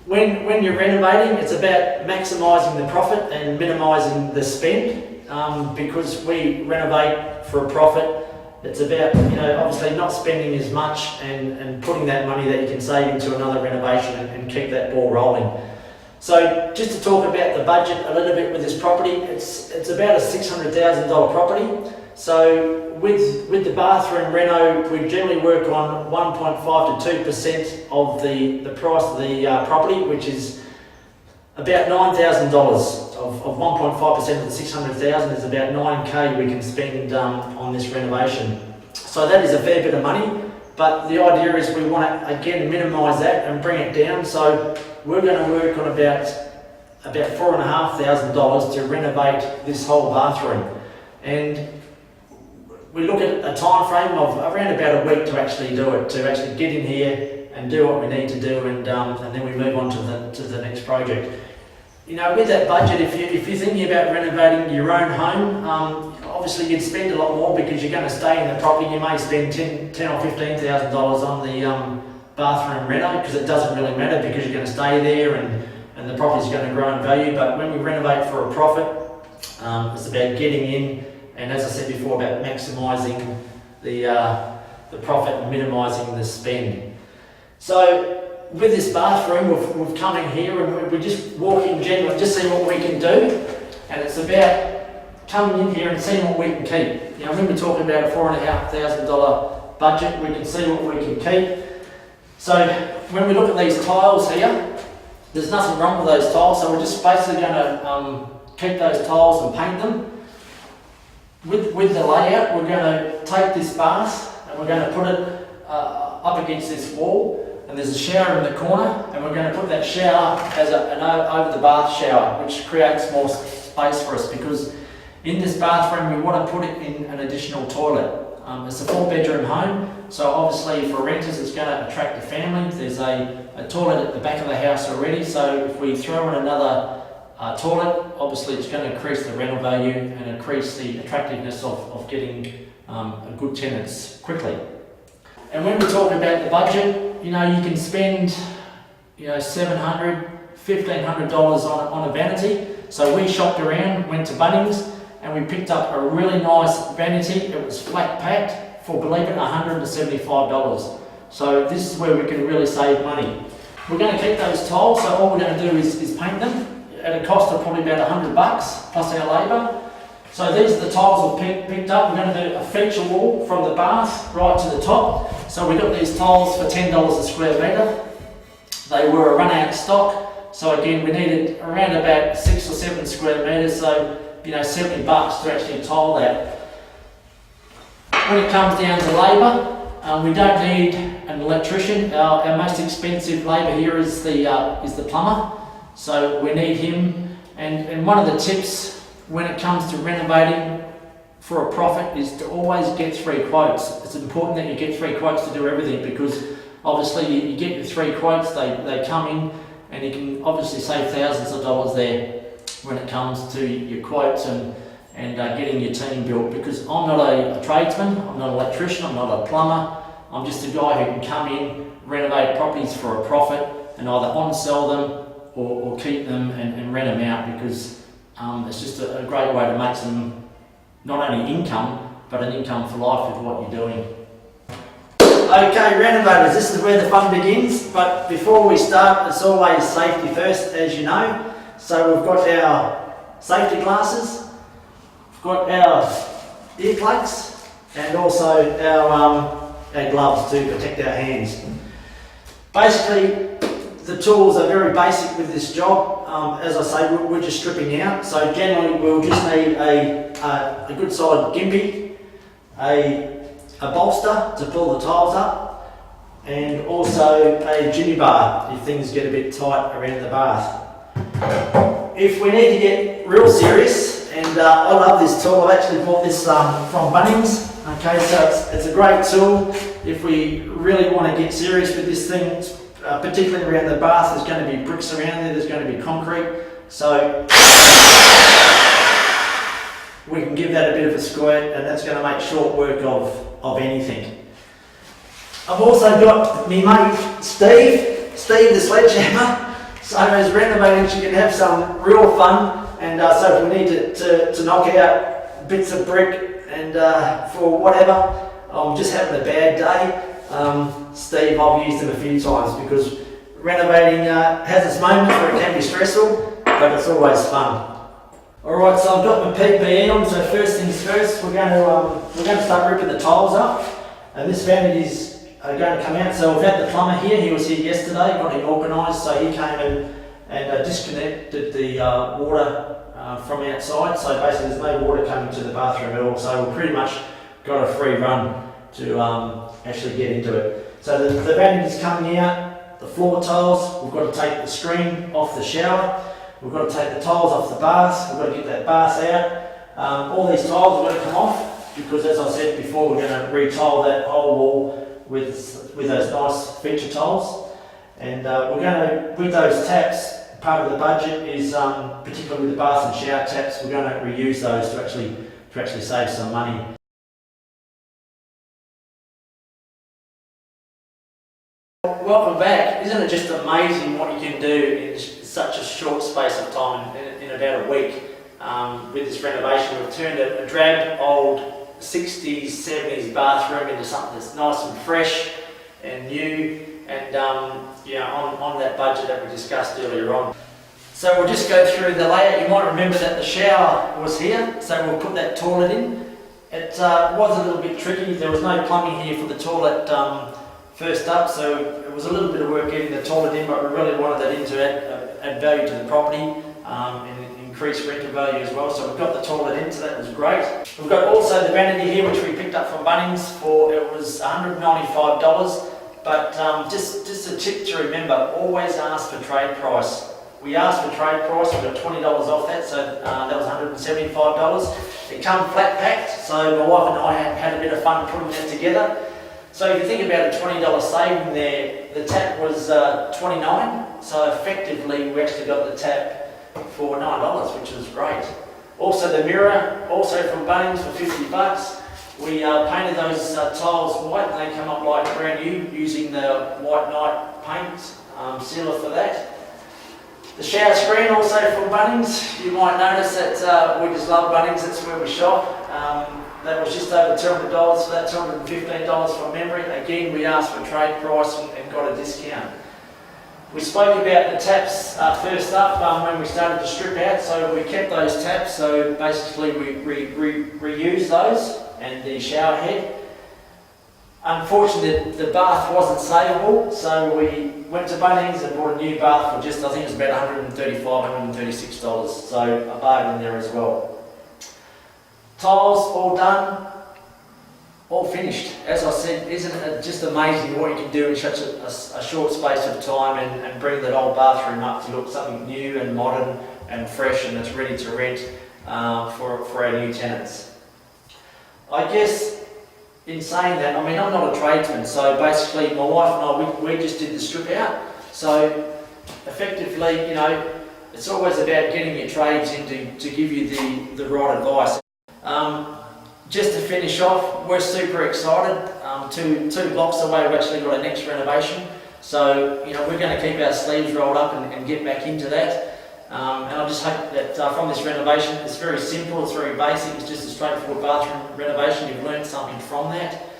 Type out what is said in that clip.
when you're renovating, it's about maximising the profit and minimising the spend. Because we renovate for a profit, it's about, obviously not spending as much and putting that money that you can save into another renovation and keep that ball rolling. So just to talk about the budget a little bit with this property, it's about a $600,000 property. So with the bathroom reno, we generally work on 1.5 to 2% of the price of the property, which is about $9,000. Of 1.5% of the 600,000 is about 9K we can spend on this renovation. So that is a fair bit of money, but the idea is we want to again minimise that and bring it down. So we're going to work on about $4,500 to renovate this whole bathroom, and we look at a time frame of around about a week to actually do it, to actually get in here and do what we need to do, and then we move on to the next project. With that budget, if you're thinking about renovating your own home, obviously you'd spend a lot more because you're going to stay in the property. You may spend $10,000 or $15,000 on the bathroom reno, because it doesn't really matter because you're going to stay there and the property's going to grow in value. But when we renovate for a profit, it's about getting in, and as I said before, about maximising the profit and minimising the spend. So with this bathroom, we've come in here and we're just walking generally, just seeing what we can do, and it's about coming in here and seeing what we can keep. When we're talking about a $4,500 budget, we can see what we can keep. So when we look at these tiles here, there's nothing wrong with those tiles, so we're just basically going to keep those tiles and paint them. With the layout, we're going to take this bath and we're going to put it up against this wall. And there's a shower in the corner, and we're going to put that shower as an over the bath shower, which creates more space for us, because in this bathroom we want to put it in an additional toilet. It's a 4-bedroom home, so obviously for renters it's going to attract a family. There's a toilet at the back of the house already, so if we throw in another toilet, obviously it's going to increase the rental value and increase the attractiveness of getting a good tenants quickly. And when we talk about the budget, you can spend $700, $1,500 on a vanity. So we shopped around, went to Bunnings, and we picked up a really nice vanity. It was flat packed for, believe it, $175. So this is where we can really save money. We're going to keep those tiles, so all we're going to do is paint them at a cost of probably about $100 plus our labour. So these are the tiles we've picked up. We're going to do a feature wall from the bath right to the top. So we got these tiles for $10 a square metre. They were a run out stock. So again, we needed around about 6 or 7 square metres. So $70 to actually tile that. When it comes down to labour, we don't need an electrician. Our most expensive labour here is the plumber. So we need him. And one of the tips when it comes to renovating for a profit is to always get 3 quotes. It's important that you get 3 quotes to do everything, because obviously you get your 3 quotes, they come in, and you can obviously save thousands of dollars there when it comes to your quotes and getting your team built. Because I'm not a tradesman, I'm not an electrician, I'm not a plumber, I'm just a guy who can come in, renovate properties for a profit, and either on-sell them or keep them and rent them out, because it's just a great way to make some, not only income, but an income for life with what you're doing. Okay, renovators, this is where the fun begins, but before we start, it's always safety first, as you know. So we've got our safety glasses, we've got our earplugs, and also our gloves to protect our hands. Basically, the tools are very basic with this job. As I say, we're just stripping out. So generally, we'll just need a good solid gimpy, a bolster to pull the tiles up, and also a jimmy bar if things get a bit tight around the bath. If we need to get real serious, and I love this tool, I've actually bought this from Bunnings. Okay, so it's a great tool if we really want to get serious with this thing. Particularly around the bath, there's going to be bricks around there, there's going to be concrete, so we can give that a bit of a squirt, and that's going to make short work of anything. I've also got my mate Steve the sledgehammer. So as renovators, you can have some real fun, and so if we need to knock out bits of brick and for whatever, I'm just having a bad day, Steve, I've used them a few times because renovating has its moments where it can be stressful, but it's always fun. Alright, so I've got my PPE on, so first things first, we're going to start ripping the tiles up, and this vanity's going to come out. So we've had the plumber here, he was here yesterday, got him organised, so he came in and disconnected the water from outside, so basically there's no water coming to the bathroom at all, so we've pretty much got a free run to actually get into it. So the vanity's coming out, the floor tiles, we've got to take the screen off the shower, we've got to take the tiles off the bath, we've got to get that bath out. All these tiles are going to come off because, as I said before, we're going to re-tile that whole wall with those nice feature tiles. And we're going to, with those taps, part of the budget is, particularly with the bath and shower taps, we're going to reuse those to actually save some money. Welcome back. Isn't it just amazing what you can do in such a short space of time, in about a week, with this renovation? We've turned a drab old 60s, 70s bathroom into something that's nice and fresh and new, and on that budget that we discussed earlier on. So we'll just go through the layout. You might remember that the shower was here, so we'll put that toilet in. It was a little bit tricky. There was no plumbing here for the toilet first up, so it was a little bit of work getting the toilet in, but we really wanted that in to add value to the property and increase rental value as well. So we've got the toilet in, so that was great. We've got also the vanity here, which we picked up from Bunnings for, it was $195, but just a tip to remember, always ask for trade price. We asked for trade price, we got $20 off that, so that was $175. It come flat packed, so my wife and I had a bit of fun putting that together. So if you think about a $20 saving there, the tap was $29, so effectively we actually got the tap for $9, which was great. Also the mirror, also from Bunnings for $50. We painted those tiles white, and they come up like brand new using the White Knight paint sealer for that. The shower screen also from Bunnings. You might notice that we just love Bunnings, that's where we shop. That was just over $200 for that, $215 from memory. Again, we asked for trade price and got a discount. We spoke about the taps first up when we started to strip out, so we kept those taps, so basically we reused those and the shower head. Unfortunately, the bath wasn't savable, so we went to Bunnings and bought a new bath for just, I think it was about $135, $136, so a bargain there as well. Tiles all done, all finished. As I said, isn't it just amazing what you can do in such a short space of time and bring that old bathroom up to look something new and modern and fresh, and it's ready to rent for our new tenants. I guess in saying that, I mean, I'm not a tradesman, so basically my wife and I, we just did the strip out. So effectively, it's always about getting your trades in to give you the right advice. Just to finish off, we're super excited. Two blocks away, we've actually got a next renovation. So, we're going to keep our sleeves rolled up and get back into that. And I just hope that from this renovation, it's very simple, it's very basic, it's just a straightforward bathroom renovation. You've learned something from that.